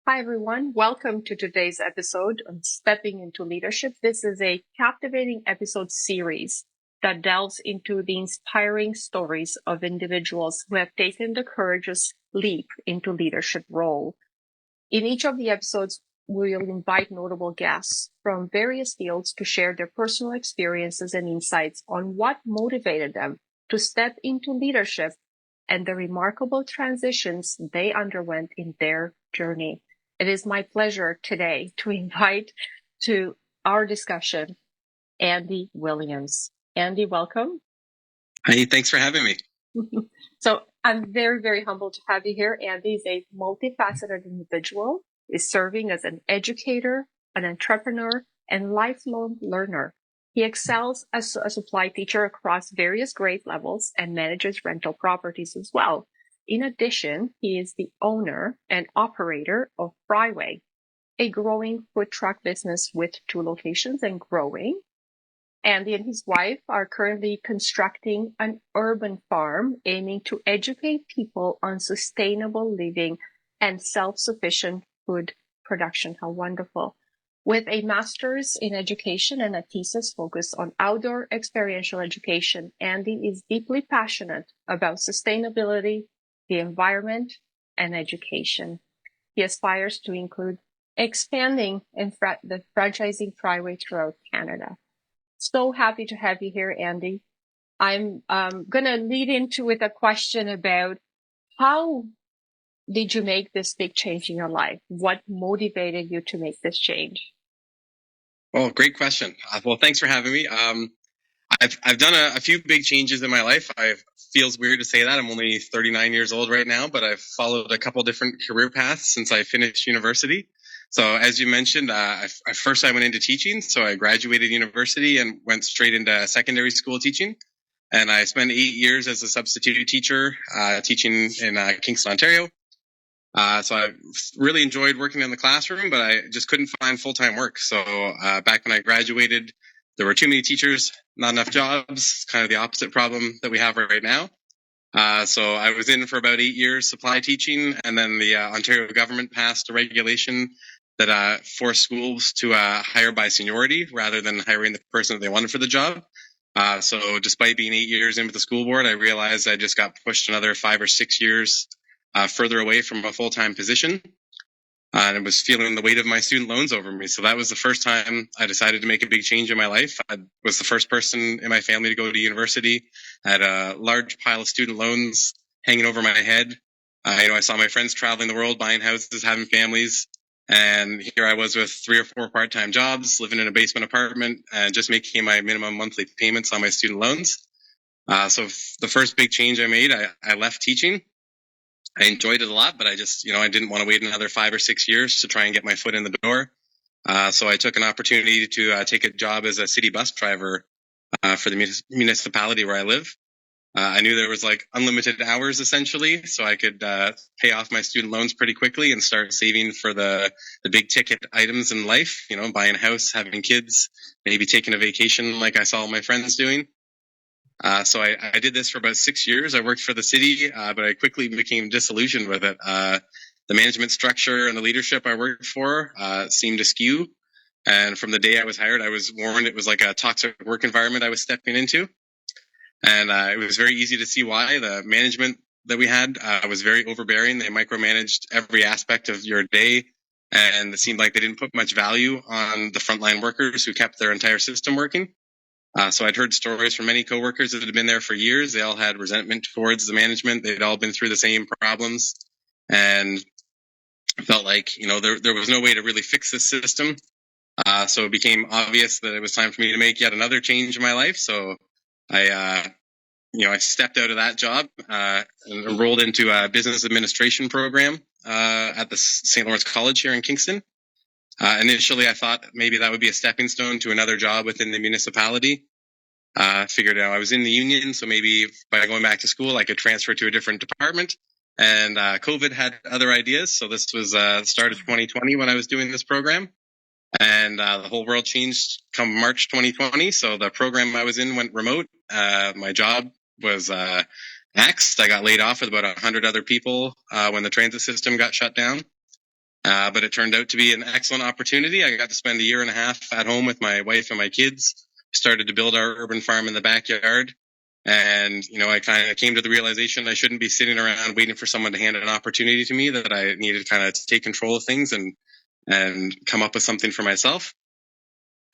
Hi, everyone. Welcome to today's episode on Stepping into Leadership. This is a captivating episode series that delves into the inspiring stories of individuals who have taken the courageous leap into leadership role. In each of the episodes, we'll invite notable guests from various fields to share their personal experiences and insights on what motivated them to step into leadership and the remarkable transitions they underwent in their journey. It is my pleasure today to invite to our discussion Andy Williams. Andy, welcome. Hey, thanks for having me. So I'm very, very humbled to have you here. Andy is a multifaceted individual, is serving as an educator, an entrepreneur, and lifelong learner. He excels as a supply teacher across various grade levels and manages rental properties as well. In addition, he is the owner and operator of Fryway, a growing food truck business with 2 locations and growing. Andy and his wife are currently constructing an urban farm aiming to educate people on sustainable living and self-sufficient food production. How wonderful. With a master's in education and a thesis focused on outdoor experiential education, Andy is deeply passionate about sustainability, the environment, and education. He aspires to include expanding the franchising Fryway throughout Canada. So happy to have you here, Andy. I'm going to lead into with a question about how did you make this big change in your life? What motivated you to make this change? Well, great question. Well, thanks for having me. I've done a few big changes in my life. Feels weird to say that. I'm only 39 years old right now, but I've followed a couple different career paths since I finished university. So as you mentioned, first I went into teaching. So I graduated university and went straight into secondary school teaching. And I spent 8 years as a substitute teacher, teaching in Kingston, Ontario. So I really enjoyed working in the classroom, but I just couldn't find full-time work. So back when I graduated, there were too many teachers, not enough jobs. It's kind of the opposite problem that we have right now. So I was in for about 8 years supply teaching, and then the Ontario government passed a regulation that forced schools to hire by seniority rather than hiring the person that they wanted for the job. So despite being 8 years in with the school board, I realized I just got pushed another 5 or 6 years further away from a full-time position. And I was feeling the weight of my student loans over me. So that was the first time I decided to make a big change in my life. I was the first person in my family to go to university. I had a large pile of student loans hanging over my head. I saw my friends traveling the world, buying houses, having families. And here I was with 3 or 4 part-time jobs, living in a basement apartment, and just making my minimum monthly payments on my student loans. So the first big change I made, I left teaching. I enjoyed it a lot, but I just, I didn't want to wait another 5 or 6 years to try and get my foot in the door. So I took an opportunity to take a job as a city bus driver for the municipality where I live. I knew there was like unlimited hours essentially, so I could pay off my student loans pretty quickly and start saving for the big ticket items in life, buying a house, having kids, maybe taking a vacation like I saw my friends doing. So I did this for about 6 years. I worked for the city, but I quickly became disillusioned with it. The management structure and the leadership I worked for seemed askew. And from the day I was hired, I was warned it was like a toxic work environment I was stepping into. And it was very easy to see why. The management that we had was very overbearing. They micromanaged every aspect of your day. And it seemed like they didn't put much value on the frontline workers who kept their entire system working. So I'd heard stories from many coworkers that had been there for years. They all had resentment towards the management. They'd all been through the same problems, and felt like, there was no way to really fix this system. So it became obvious that it was time for me to make yet another change in my life. So I stepped out of that job and enrolled into a business administration program at the St. Lawrence College here in Kingston. Initially, I thought maybe that would be a stepping stone to another job within the municipality. Figured out I was in the union, so maybe by going back to school, I could transfer to a different department. And COVID had other ideas, so this was the start of 2020 when I was doing this program. And the whole world changed come March 2020, so the program I was in went remote. My job was axed. I got laid off with about 100 other people when the transit system got shut down. But it turned out to be an excellent opportunity. I got to spend a year and a half at home with my wife and my kids, started to build our urban farm in the backyard. And, I kind of came to the realization I shouldn't be sitting around waiting for someone to hand an opportunity to me, that I needed kind of to take control of things and come up with something for myself.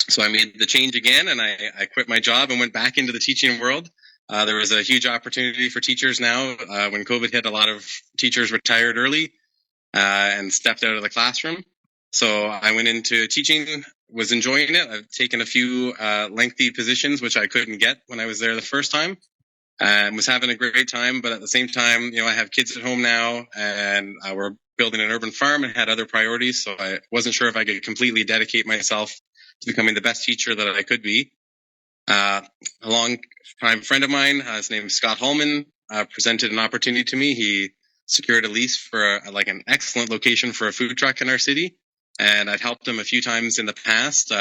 So I made the change again, and I quit my job and went back into the teaching world. There was a huge opportunity for teachers now. When COVID hit, a lot of teachers retired early and stepped out of the classroom. So I went into teaching, was enjoying it. I've taken a few lengthy positions, which I couldn't get when I was there the first time, and was having a great time. But at the same time, I have kids at home now, and we're building an urban farm and had other priorities. So I wasn't sure if I could completely dedicate myself to becoming the best teacher that I could be. A long-time friend of mine, his name is Scott Holman, presented an opportunity to me. He secured a lease for an excellent location for a food truck in our city, and I'd helped him a few times in the past.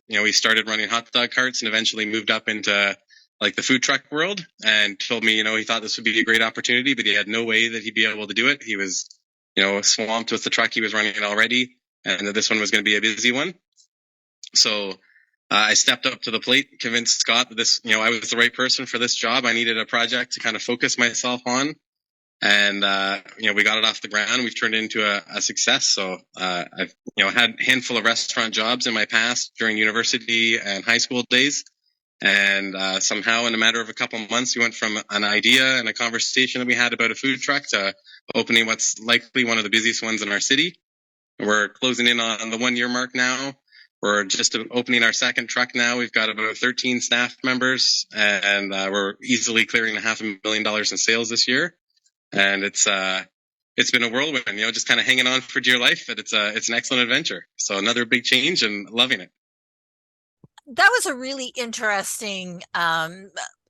He started running hot dog carts and eventually moved up into the food truck world, and told me, he thought this would be a great opportunity, but he had no way that he'd be able to do it. He was, swamped with the truck he was running already, and that this one was going to be a busy one. So I stepped up to the plate, convinced Scott that this, I was the right person for this job. I needed a project to kind of focus myself on. And, we got it off the ground. We've turned it into a success. So, I've, had a handful of restaurant jobs in my past during university and high school days. And, somehow in a matter of a couple of months, we went from an idea and a conversation that we had about a food truck to opening what's likely one of the busiest ones in our city. We're closing in on the 1 year mark now. We're just opening our second truck now. We've got about 13 staff members, and we're easily clearing $500,000 in sales this year. And it's been a whirlwind, just kind of hanging on for dear life. But it's an excellent adventure. So another big change and loving it. That was a really interesting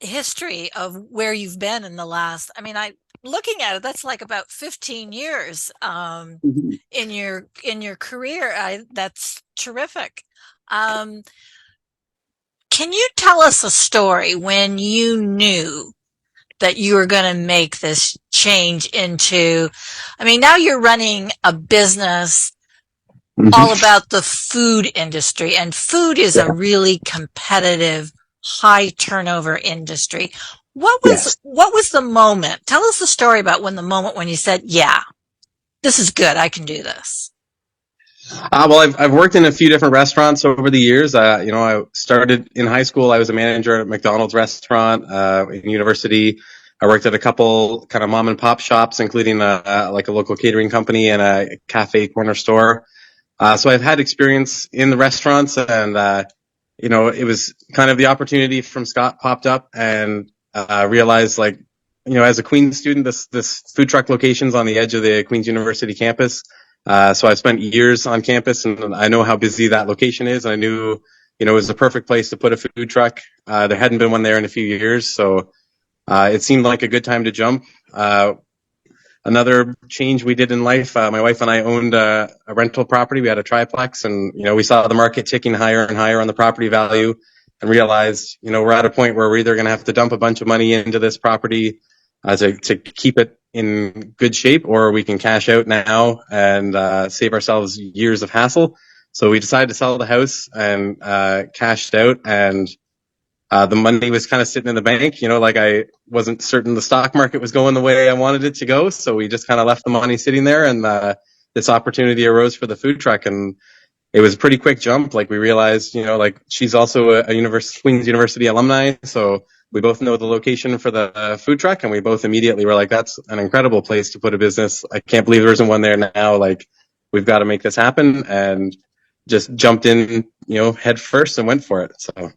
history of where you've been in the last. Looking at it, that's like about 15 years in your career. That's terrific. Can you tell us a story when you knew that you were going to make this change into, now you're running a business all about the food industry, and food is a really competitive, high turnover industry. What was the moment? Tell us the story about the moment when you said, yeah, this is good. I can do this. Well, I've worked in a few different restaurants over the years. I started in high school. I was a manager at a McDonald's restaurant. In university, I worked at a couple kind of mom and pop shops, including a local catering company and a cafe corner store. So I've had experience in the restaurants, and it was kind of the opportunity from Scott popped up, and realized as a Queen's student, this food truck location's on the edge of the Queen's University campus. So I've spent years on campus, and I know how busy that location is. I knew, it was the perfect place to put a food truck. There hadn't been one there in a few years, so it seemed like a good time to jump. Another change we did in life, my wife and I owned a rental property. We had a triplex, and, we saw the market ticking higher and higher on the property value, and realized, we're at a point where we're either going to have to dump a bunch of money into this property to keep it in good shape, or we can cash out now and save ourselves years of hassle. So we decided to sell the house and cashed out, and the money was kind of sitting in the bank. I wasn't certain the stock market was going the way I wanted it to go, so we just kind of left the money sitting there, and this opportunity arose for the food truck, and it was a pretty quick jump. We realized, she's also a Queen's University alumni, so we both know the location for the food truck, and we both immediately were like, that's an incredible place to put a business. I can't believe there isn't one there now. We've got to make this happen, and just jumped in, head first and went for it. So.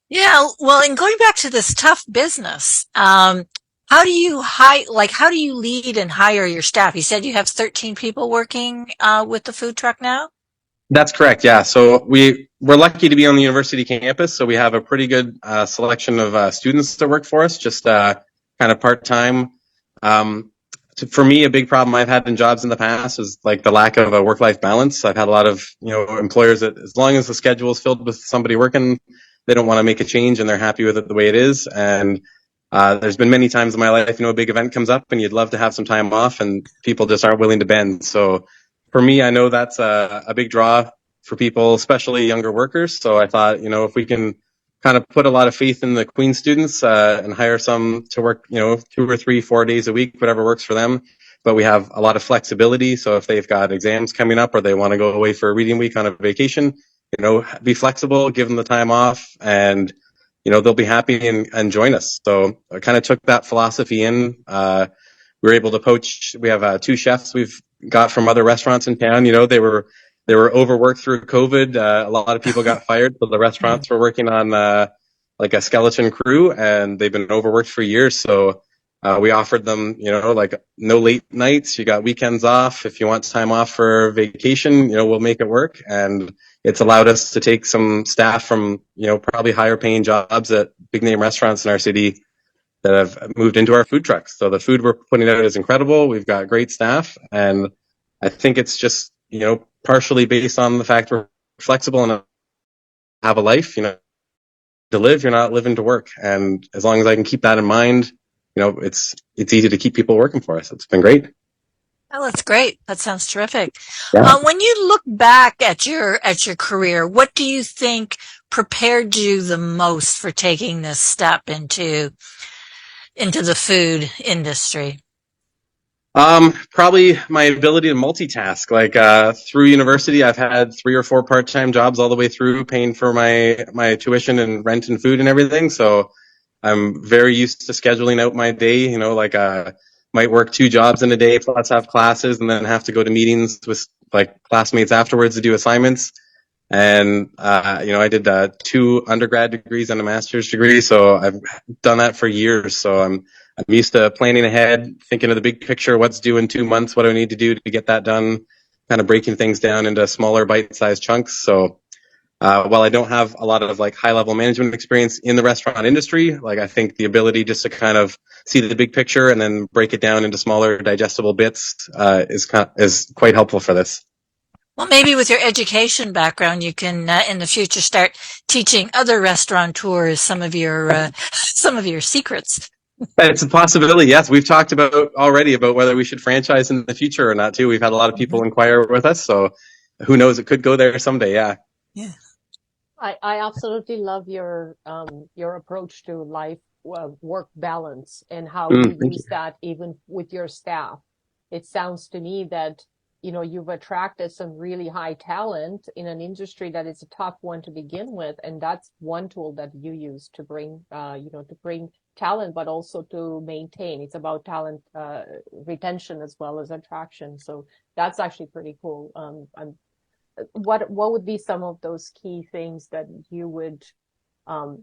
Yeah, well, and going back to this tough business, how do you lead and hire your staff? You said you have 13 people working with the food truck now? That's correct, yeah. So we're lucky to be on the university campus, so we have a pretty good selection of students that work for us, just kind of part-time. For me, a big problem I've had in jobs in the past is the lack of a work-life balance. I've had a lot of employers that, as long as the schedule is filled with somebody working, they don't want to make a change, and they're happy with it the way it is. And there's been many times in my life, a big event comes up and you'd love to have some time off, and people just aren't willing to bend. So for me, I know that's a big draw for people, especially younger workers. So I thought, if we can kind of put a lot of faith in the Queen students and hire some to work, 2 or 3, 4 days a week, whatever works for them. But we have a lot of flexibility. So if they've got exams coming up or they want to go away for a reading week on a vacation, be flexible, give them the time off, and they'll be happy and join us. So I kind of took that philosophy in. We were able to poach. We have 2 chefs we've got from other restaurants in town. They were overworked through COVID. A lot of people got fired, so the restaurants were working on like a skeleton crew, and they've been overworked for years. So we offered them, like no late nights. You got weekends off. If you want time off for vacation, we'll make it work. And it's allowed us to take some staff from, probably higher paying jobs at big name restaurants in our city that have moved into our food trucks. So the food we're putting out is incredible. We've got great staff, and I think it's just partially based on the fact we're flexible and have a life. To live, you're not living to work, and as long as I can keep that in mind, it's easy to keep people working for us. It's been great. Oh, that's great. That sounds terrific. Yeah. When you look back at your career, what do you think prepared you the most for taking this step into the food industry? Probably my ability to multitask. Like through university, I've had 3 or 4 part-time jobs all the way through, paying for my tuition and rent and food and everything. So I'm very used to scheduling out my day. Like might work 2 jobs in a day, plus have classes, and then have to go to meetings with like classmates afterwards to do assignments. And I did 2 undergrad degrees and a master's degree, so I've done that for years. So I'm used to planning ahead, thinking of the big picture, what's due in 2 months, what do I need to do to get that done, kind of breaking things down into smaller bite-sized chunks. So while I don't have a lot of like high-level management experience in the restaurant industry, like I think the ability just to kind of see the big picture and then break it down into smaller digestible bits is quite helpful for this. Well, maybe with your education background, you can in the future start teaching other restaurateurs some of your some of your secrets. It's a possibility. Yes, we've talked about whether we should franchise in the future or not too. We've had a lot of people inquire with us, so who knows? It could go there someday. Yeah. Yeah. I absolutely love your approach to life work balance and how you Thank you. use that even with your staff. It sounds to me that you've attracted some really high talent in an industry that is a tough one to begin with, and that's one tool that you use to bring to bring talent, but also to maintain. It's about talent retention as well as attraction. So that's actually pretty cool. What would be some of those key things that you would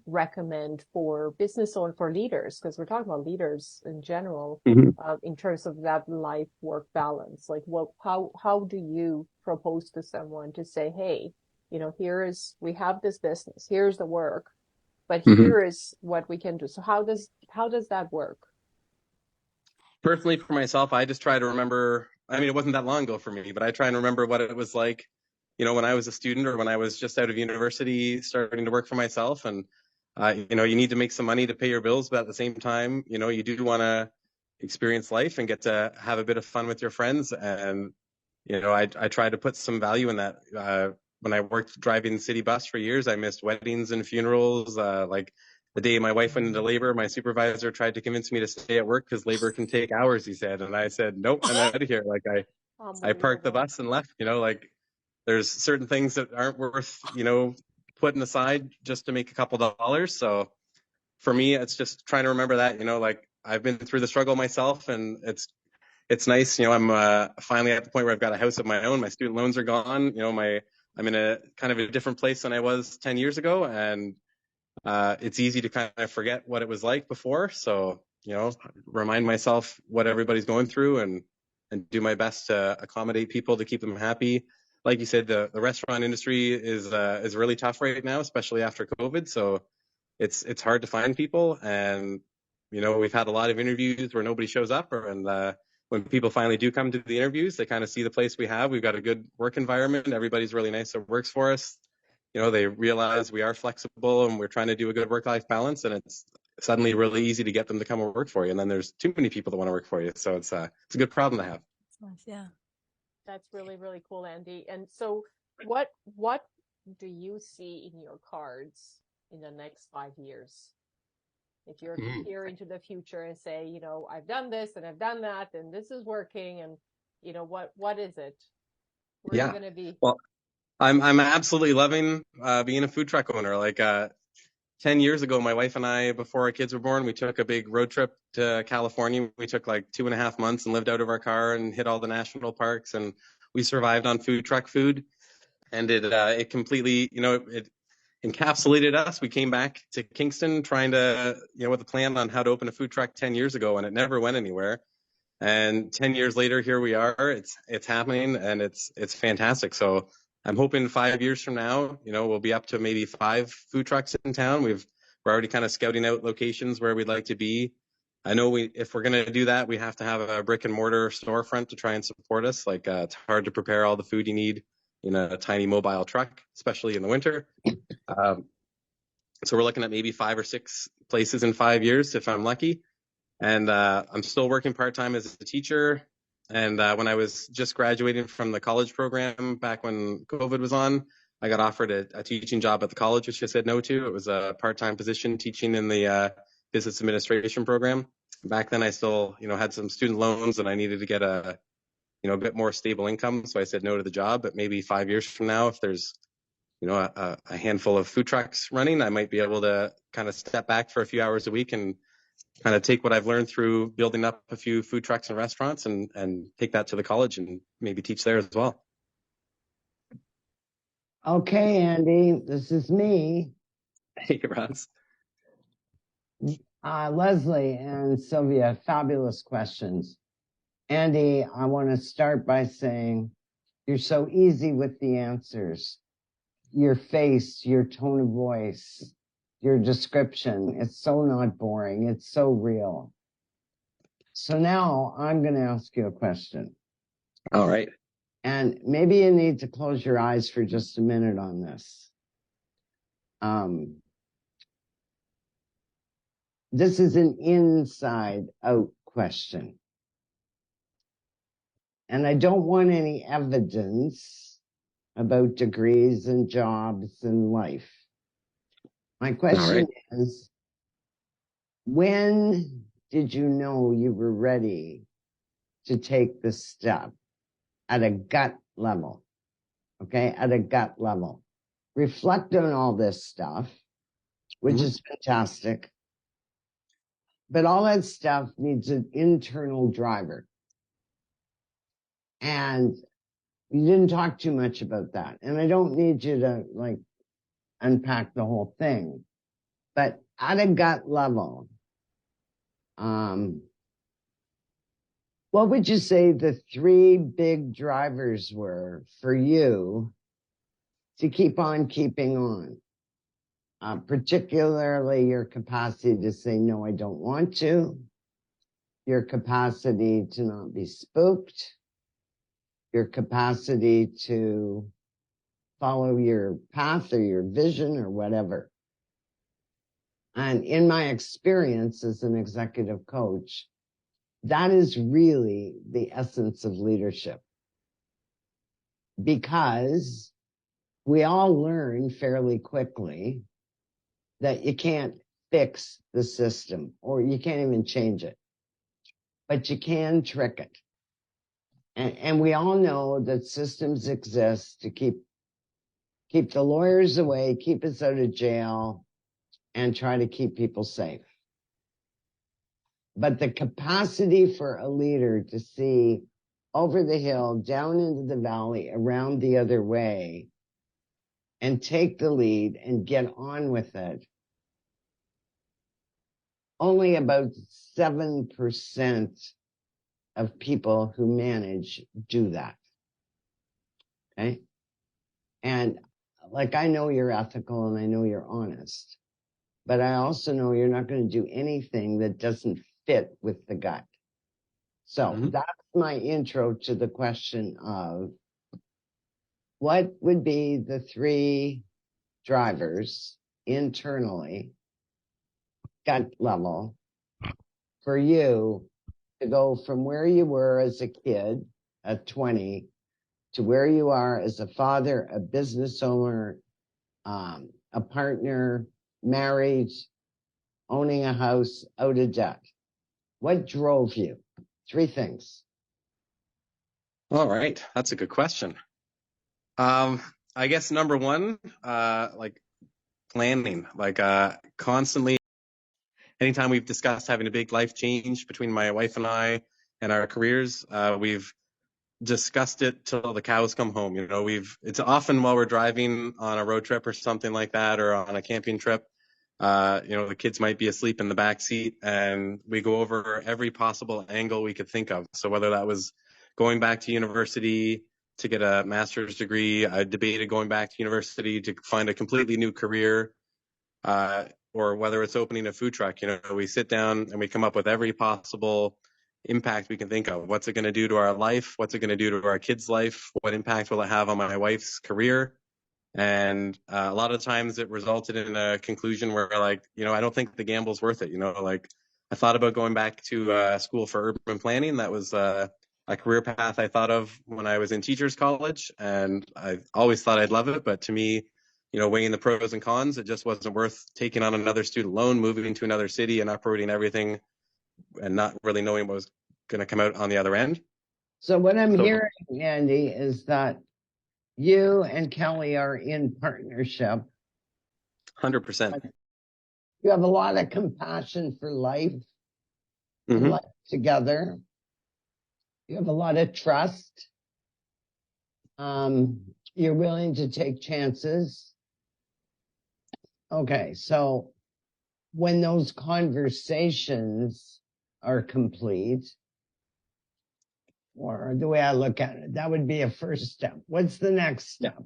recommend for business or for leaders? Because we're talking about leaders in general, Mhm. in terms of that life work balance. Like, how do you propose to someone to say, hey, we have this business, here's the work, but Mhm. here is what we can do. So how does that work? Personally, for myself, I just try to remember. I mean, it wasn't that long ago for me, but I try and remember what it was like, when I was a student or when I was just out of university, starting to work for myself. And you need to make some money to pay your bills, but at the same time, you do want to experience life and get to have a bit of fun with your friends. And I try to put some value in that. When I worked driving city bus for years, I missed weddings and funerals. Like the day my wife went into labor, my supervisor tried to convince me to stay at work because labor can take hours, he said. And I said, nope, I'm out of here. Like I parked the Unbelievable. bus and left, like there's certain things that aren't worth, putting aside just to make a couple dollars. So for me, it's just trying to remember that, like I've been through the struggle myself, and it's nice. I'm finally at the point where I've got a house of my own. My student loans are gone. I'm in a kind of a different place than I was 10 years ago, and it's easy to kind of forget what it was like before. So remind myself what everybody's going through, and do my best to accommodate people to keep them happy. Like you said, the restaurant industry is really tough right now, especially after COVID. So it's hard to find people, and we've had a lot of interviews where nobody shows up, and when people finally do come to the interviews, they kind of see the place we have. We've got a good work environment. Everybody's really nice that works for us. They realize we are flexible and we're trying to do a good work-life balance, and it's suddenly really easy to get them to come and work for you. And then there's too many people that want to work for you, so it's a good problem to have. Nice, yeah. That's really, really cool, Andy. And so what do you see in your cards in the next 5 years? If you're to peer into the future and say, I've done this and I've done that and this is working, and what is it? Where are you Yeah. going to be? Well, I'm absolutely loving being a food truck owner. Like 10 years ago, my wife and I, before our kids were born, we took a big road trip to California. We took like 2.5 months and lived out of our car and hit all the national parks, and we survived on food truck food. And it completely, it encapsulated us. We came back to Kingston trying to, with a plan on how to open a food truck 10 years ago, and it never went anywhere. And 10 years later, here we are. It's happening, and it's fantastic. So I'm hoping 5 years from now, we'll be up to maybe 5 food trucks in town. We're already kind of scouting out locations where we'd like to be. I know if we're going to do that, we have to have a brick and mortar storefront to try and support us. Like it's hard to prepare all the food you need in a tiny mobile truck, especially in the winter. Um, so we're looking at maybe 5 or 6 places in 5 years if I'm lucky. And I'm still working part-time as a teacher. And when I was just graduating from the college program back when COVID was on, I got offered a teaching job at the college, which I said no to. It was a part-time position teaching in the business administration program. Back then, I still, had some student loans and I needed to get a bit more stable income. So I said no to the job. But maybe 5 years from now, if there's, a handful of food trucks running, I might be able to kind of step back for a few hours a week and kind of take what I've learned through building up a few food trucks and restaurants and take that to the college and maybe teach there as well. Okay, Andy, this is me. Hey, Ross. Leslie and Sylvia, fabulous questions. Andy, I want to start by saying you're so easy with the answers. Your face, your tone of voice, your description, it's so not boring. It's so real. So now I'm going to ask you a question. All right. And maybe you need to close your eyes for just a minute on this. This is an inside out question. And I don't want any evidence about degrees and jobs and life. My question is, when did you know you were ready to take the step at a gut level? Okay, at a gut level. Reflect on all this stuff, which is fantastic. But all that stuff needs an internal driver. And you didn't talk too much about that. And I don't need you to unpack the whole thing. But at a gut level, what would you say the 3 big drivers were for you to keep on keeping on? Particularly your capacity to say, no, I don't want to. Your capacity to not be spooked. Your capacity to follow your path or your vision or whatever. And in my experience as an executive coach, that is really the essence of leadership. Because we all learn fairly quickly that you can't fix the system or you can't even change it, but you can trick it. And we all know that systems exist to keep the lawyers away, keep us out of jail, and try to keep people safe. But the capacity for a leader to see over the hill, down into the valley, around the other way, and take the lead and get on with it, only about 7% of people who manage do that. Okay? And I know you're ethical and I know you're honest, but I also know you're not going to do anything that doesn't fit with the gut. So that's my intro to the question of what would be the 3 drivers internally, gut level, for you to go from where you were as a kid at 20 to where you are as a father, a business owner, a partner, married, owning a house, out of debt? What drove you? 3 things. All right. That's a good question. I guess number one, like planning, like constantly, anytime we've discussed having a big life change between my wife and I and our careers, we've discussed it till the cows come home. You know, it's often while we're driving on a road trip or something like that, or on a camping trip, you know, the kids might be asleep in the back seat, and we go over every possible angle we could think of. So whether that was going back to university to get a master's degree, I debated going back to university to find a completely new career, or whether it's opening a food truck. You know, we sit down and we come up with every possible impact we can think of. What's it going to do to our life? What's it going to do to our kids' life? What impact will it have on my wife's career? And a lot of times it resulted in a conclusion where, like, you know, I don't think the gamble's worth it. You know, like, I thought about going back to school for urban planning. That was a career path I thought of when I was in teachers college, and I always thought I'd love it. But to me, you know, weighing the pros and cons, it just wasn't worth taking on another student loan, moving to another city, and uprooting everything, and not really knowing what was going to come out on the other end. So what I'm hearing, Andy, is that you and Kelly are in partnership. 100%. You have a lot of compassion for life, Mm-hmm. life together. You have a lot of trust. You're willing to take chances. Okay, so when those conversations are complete, or the way I look at it, that would be a first step. What's the next step?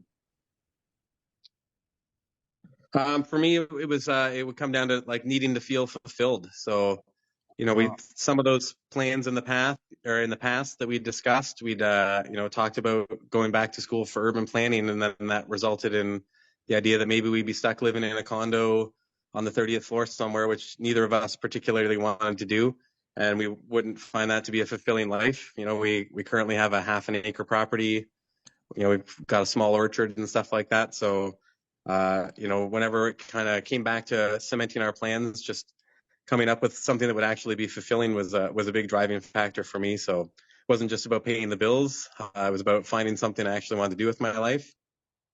For me, it would come down to, like, needing to feel fulfilled. So, you know, some of those plans in the past that we discussed, we'd you know, talked about going back to school for urban planning, and then that resulted in the idea that maybe we'd be stuck living in a condo on the 30th floor somewhere, which neither of us particularly wanted to do, and we wouldn't find that to be a fulfilling life. You know, we currently have a half an acre property. You know, we've got a small orchard and stuff like that. So, you know, whenever it kind of came back to cementing our plans, just coming up with something that would actually be fulfilling was a big driving factor for me. So it wasn't just about paying the bills. It was about finding something I actually wanted to do with my life.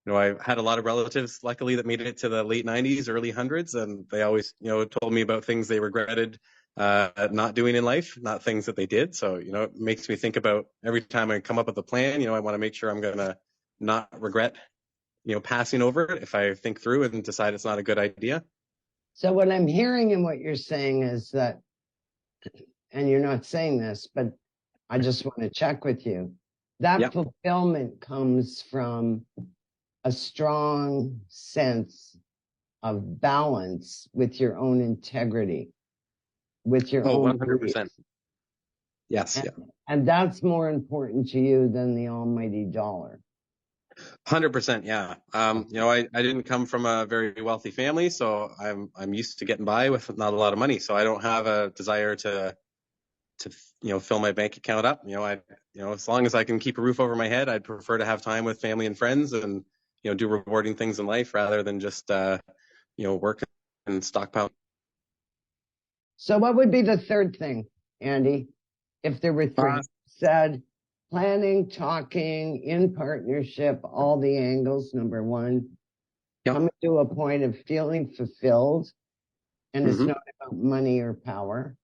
You know, I had a lot of relatives, luckily, that made it to the late 90s, early hundreds, and they always, you know, told me about things they regretted not doing in life, not things that they did. So, you know, it makes me think about every time I come up with a plan, you know, I want to make sure I'm going to not regret, you know, passing over it if I think through and decide it's not a good idea. So what I'm hearing and what you're saying is that, and you're not saying this, but I just want to check with you, that Yep. fulfillment comes from a strong sense of balance with your own integrity, with your own 100%. beliefs. Yes. And, yeah. and that's more important to you than the almighty dollar. 100%. Yeah. You know, I didn't come from a very wealthy family, so I'm used to getting by with not a lot of money. So I don't have a desire to, you know, fill my bank account up. You know, as long as I can keep a roof over my head, I'd prefer to have time with family and friends, and, you know, do rewarding things in life rather than just, you know, work and stockpile. So what would be the third thing, Andy, if there were 3? Said planning, talking, in partnership, all the angles, number 1. Yep. Coming to a point of feeling fulfilled, and it's Mhm. not about money or power.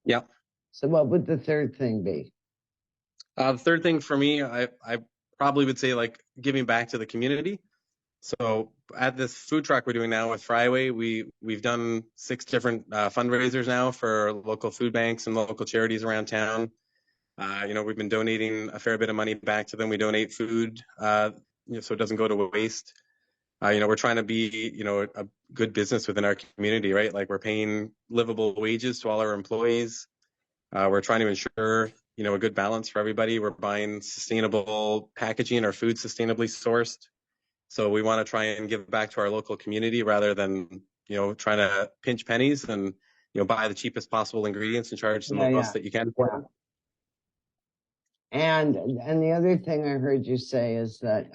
Yep. So what would the third thing be? The third thing for me, I probably would say, like, giving back to the community. So at this food truck we're doing now with Fryway, we've done 6 different fundraisers now for local food banks and local charities around town. You know, we've been donating a fair bit of money back to them. We donate food, you know, so it doesn't go to waste. You know, we're trying to be, you know, a good business within our community, right? Like, we're paying livable wages to all our employees. We're trying to ensure, you know, a good balance for everybody. We're buying sustainable packaging, our food sustainably sourced. So we want to try and give back to our local community rather than, you know, trying to pinch pennies and, you know, buy the cheapest possible ingredients and charge the most that you can for them. And the other thing I heard you say is that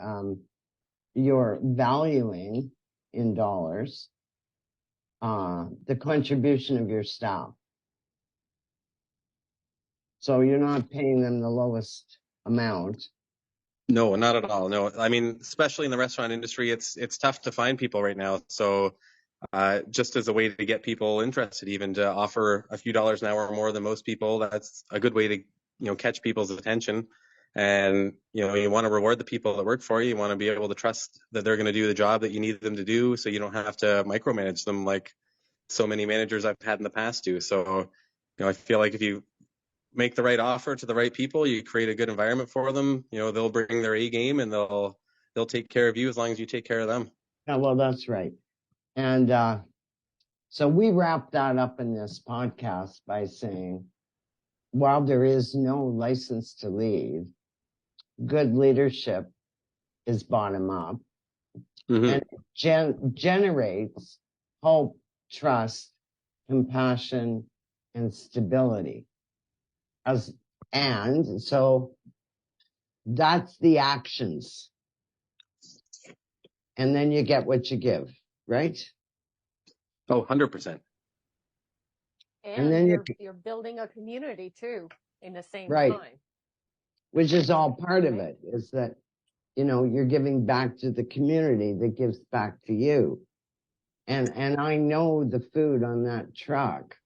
you're valuing in dollars the contribution of your staff. So you're not paying them the lowest amount. No, not at all. No, I mean, especially in the restaurant industry, it's tough to find people right now. So, just as a way to get people interested, even to offer a few dollars an hour more than most people, that's a good way to catch people's attention. And you want to reward the people that work for you. You want to be able to trust that they're going to do the job that you need them to do, so you don't have to micromanage them like so many managers I've had in the past do. So, I feel like if you make the right offer to the right people, you create a good environment for them, they'll bring their A game and they'll take care of you as long as you take care of them. Yeah, well, that's right. And so we wrap that up in this podcast by saying, while there is no license to lead, good leadership is bottom up. And it generates hope, trust, compassion, and stability. And so that's the actions. And then you get what you give, right? Oh, 100%. And then you're building a community too in the same right. time. Which is all part of it, is that, you're giving back to the community that gives back to you. And I know the food on that truck,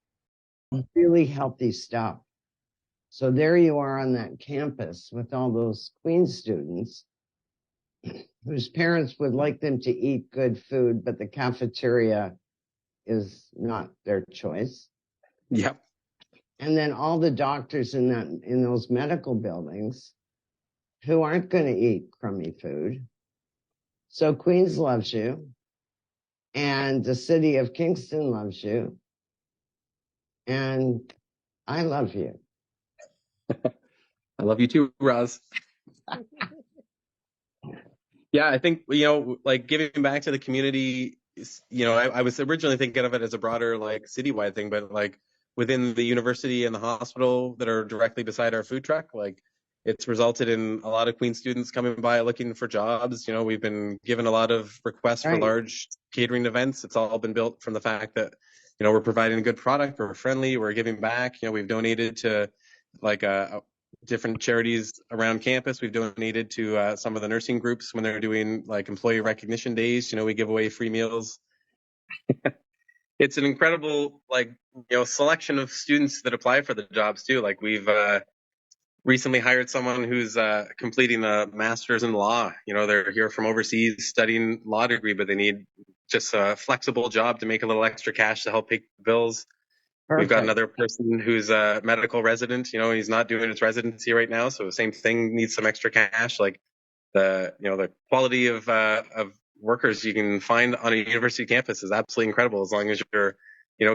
really healthy stuff. So there you are on that campus with all those Queen's students whose parents would like them to eat good food, but the cafeteria is not their choice. Yep. And then all the doctors in those medical buildings who aren't going to eat crummy food. So Queens loves you, and the city of Kingston loves you, and I love you. I love you too, Roz. Yeah, I think, like giving back to the community, I was originally thinking of it as a broader, like citywide thing, but like within the university and the hospital that are directly beside our food truck, like it's resulted in a lot of Queen students coming by looking for jobs. We've been given a lot of requests for large catering events. It's all been built from the fact that, we're providing a good product, we're friendly, we're giving back. We've donated to like different charities around campus. We've donated to some of the nursing groups when they're doing like employee recognition days. We give away free meals. It's an incredible selection of students that apply for the jobs too. Like we've recently hired someone who's completing a master's in law. They're here from overseas studying law degree, but they need just a flexible job to make a little extra cash to help pay the bills. Perfect. We've got another person who's a medical resident. He's not doing his residency right now, so same thing, needs some extra cash. Like the quality of workers you can find on a university campus is absolutely incredible, as long as you're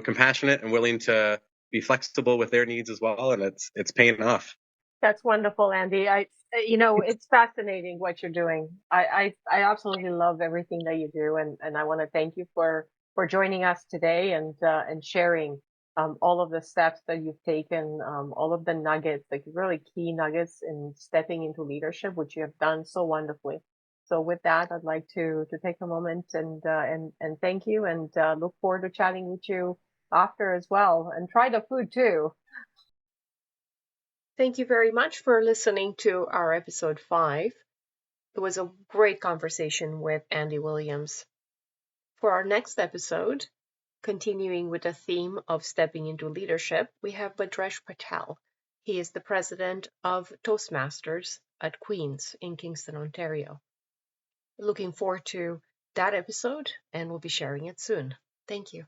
compassionate and willing to be flexible with their needs as well, and it's paying off. That's wonderful, Andy. It's fascinating what you're doing. I absolutely love everything that you do, and I want to thank you for joining us today and sharing all of the steps that you've taken, all of the nuggets, like really key nuggets in stepping into leadership, which you have done so wonderfully. So with that, I'd like to take a moment and thank you, and look forward to chatting with you after as well, and try the food too. Thank you very much for listening to our episode 5. It was a great conversation with Andy Williams. For our next episode, continuing with the theme of stepping into leadership, we have Bhadresh Patel. He is the president of Toastmasters at Queen's in Kingston, Ontario. Looking forward to that episode, and we'll be sharing it soon. Thank you.